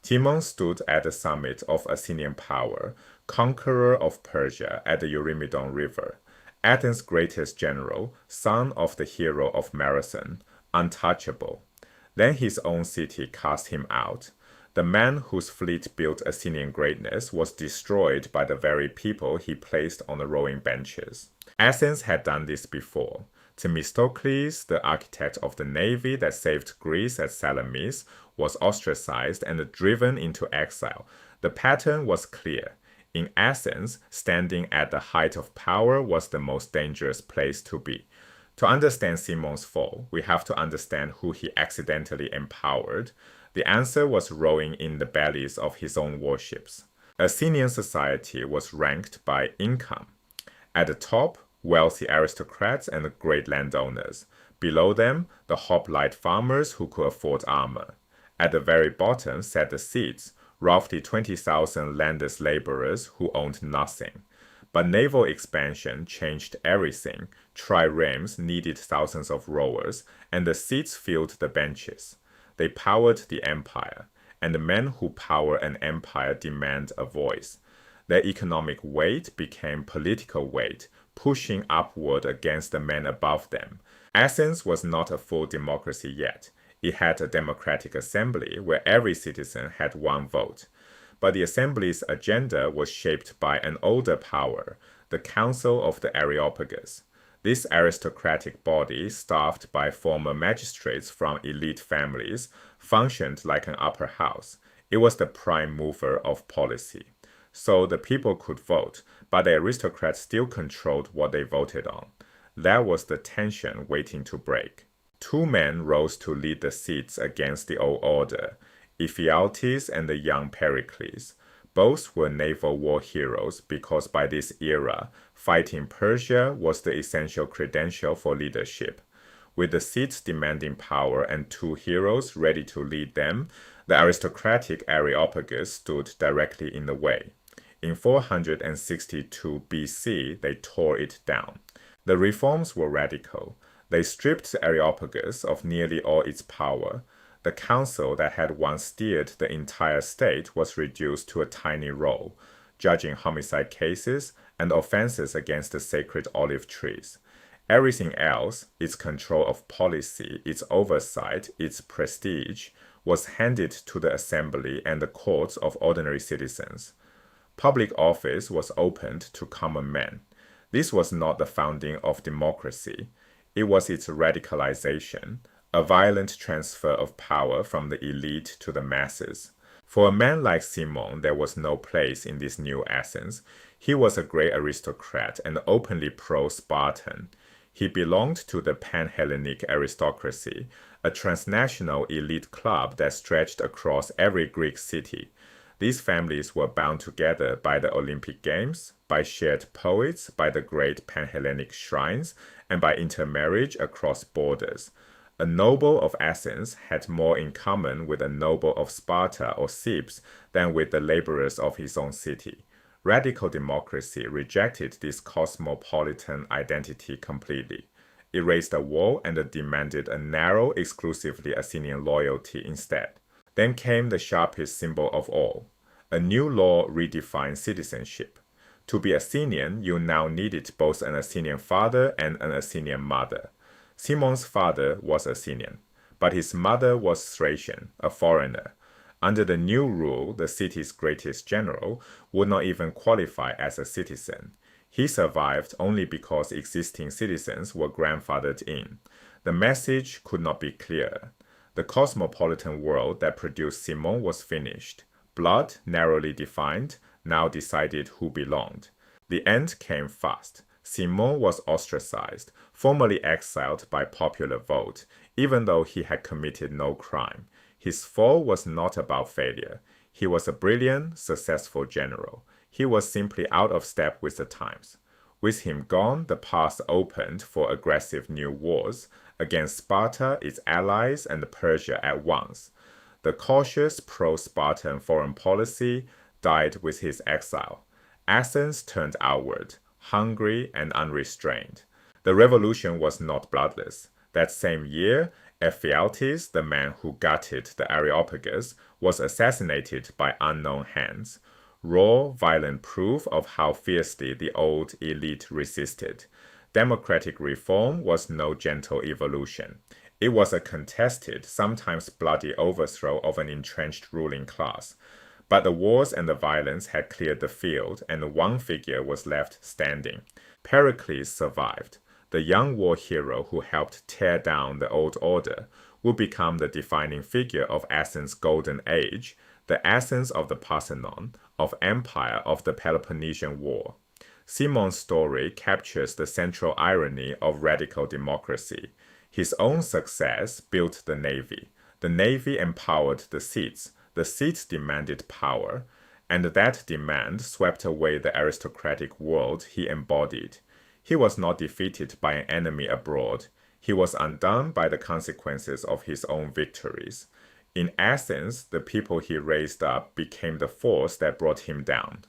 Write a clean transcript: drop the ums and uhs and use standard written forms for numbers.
Cimon stood at the summit of Athenian power, conqueror of Persia at the Eurymedon River, Athens' greatest general, son of the hero of Marathon, untouchable. Then his own city cast him out. The man whose fleet built Athenian greatness was destroyed by the very people he placed on the rowing benches. Athens had done this before. Themistocles, the architect of the navy that saved Greece at Salamis, was ostracized and driven into exile. The pattern was clear. In Athens, standing at the height of power was the most dangerous place to be. To understand Cimon's fall, we have to understand who he accidentally empowered. The answer was rowing in the bellies of his own warships. Athenian society was ranked by income. At the top, wealthy aristocrats and great landowners. Below them, the hoplite farmers who could afford armor. At the very bottom sat the thetes, roughly 20,000 landless laborers who owned nothing. But naval expansion changed everything. Triremes needed thousands of rowers, and the thetes filled the benches. They powered the empire, and the men who power an empire demand a voice. Their economic weight became political weight, pushing upward against the men above them. Athens was not a full democracy yet. It had a democratic assembly where every citizen had one vote. But the assembly's agenda was shaped by an older power, the Council of the Areopagus. This aristocratic body, staffed by former magistrates from elite families, functioned like an upper house. It was the prime mover of policy. So the people could vote, but the aristocrats still controlled what they voted on. That was the tension waiting to break. Two men rose to lead the thetes against the old order, Ephialtes and the young Pericles. Both were naval war heroes because by this era, fighting Persia was the essential credential for leadership. With the thetes demanding power and two heroes ready to lead them, the aristocratic Areopagus stood directly in the way. In 462 BC, they tore it down. The reforms were radical. They stripped the Areopagus of nearly all its power. The council that had once steered the entire state was reduced to a tiny role, judging homicide cases and offenses against the sacred olive trees. Everything else, its control of policy, its oversight, its prestige, was handed to the assembly and the courts of ordinary citizens. Public office was opened to common men. This was not the founding of democracy. It was its radicalization, a violent transfer of power from the elite to the masses. For a man like Cimon, there was no place in this new Athens. He was a great aristocrat and openly pro-Spartan. He belonged to the Pan-Hellenic aristocracy, a transnational elite club that stretched across every Greek city. These families were bound together by the Olympic Games, by shared poets, by the great Pan-Hellenic shrines, and by intermarriage across borders. A noble of Athens had more in common with a noble of Sparta or Thebes than with the laborers of his own city. Radical democracy rejected this cosmopolitan identity completely. It raised a wall and demanded a narrow, exclusively Athenian loyalty instead. Then came the sharpest symbol of all. A new law redefined citizenship. To be Athenian, you now needed both an Athenian father and an Athenian mother. Cimon's father was Athenian, but his mother was Thracian, a foreigner. Under the new rule, the city's greatest general would not even qualify as a citizen. He survived only because existing citizens were grandfathered in. The message could not be clearer. The cosmopolitan world that produced Cimon was finished. Blood, narrowly defined, now decided who belonged. The end came fast. Cimon was ostracized, formally exiled by popular vote, even though he had committed no crime. His fall was not about failure. He was a brilliant, successful general. He was simply out of step with the times. With him gone, the path opened for aggressive new wars against Sparta, its allies, and Persia at once. The cautious pro-Spartan foreign policy died with his exile. Athens turned outward, hungry and unrestrained. The revolution was not bloodless. That same year, Ephialtes, the man who gutted the Areopagus, was assassinated by unknown hands. Raw, violent proof of how fiercely the old elite resisted. Democratic reform was no gentle evolution. It was a contested, sometimes bloody overthrow of an entrenched ruling class. But the wars and the violence had cleared the field, and one figure was left standing. Pericles survived. The young war hero who helped tear down the old order would become the defining figure of Athens' golden age, the Athens of the Parthenon, of empire of the Peloponnesian War. Cimon's story captures the central irony of radical democracy. His own success built the navy. The navy empowered the thetes. The thetes demanded power, and that demand swept away the aristocratic world he embodied. He was not defeated by an enemy abroad. He was undone by the consequences of his own victories. In Athens, the people he raised up became the force that brought him down.